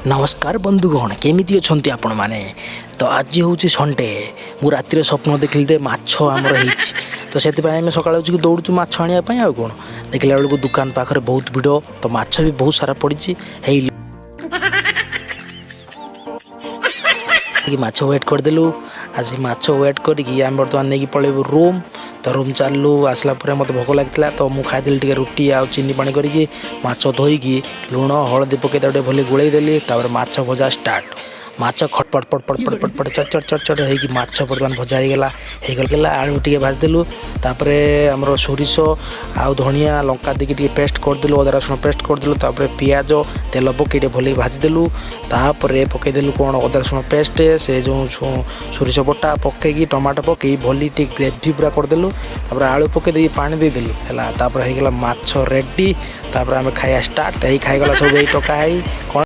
नमस्कार बंधुगण केमी अच्छा आपण मैंने तो आज हूँ संडे मु रातिर स्वप्न देखिली दे माछ आमर तो से सकाल दौड़ू माछ आने आ कौन देखला बेलू दुकान पाखे बहुत भिड़ तो माछ भी बहुत सारा पड़ी माछ वेट करदेलु आज माछ वेट करके बर्तमान नहीं पलैबू रूम तो रूम चलू आसला मत भोक लगी तो मुझे खाई टे रुटी आ चीनी पानी करके माछ धोईकी लुण हलदी पकई गोटे भले गोल देली माछ भजा स्टार्ट माछ खटपट पट पट पट पट पट चट चट चट चट हो माछ बर्तमान भजा होगला आलू टे भाजदेलु तापर आमर सोरिष आ धनिया लंका देकी पेस्ट करदेलु अदा रसुण पेस्ट करदेलु पियाज तेल पकई भले भाजदेलु तापर पकईदेलु कौन अदा रसुण पेस्ट से जो सोरिष बटा पकईकी टमाटो पकई भली टे ग्रेवी पूरा करदेलु आलू पकई पानी देदेलु है होगला माछ रेडी आम खाया स्टार्ट खाईगला सब टका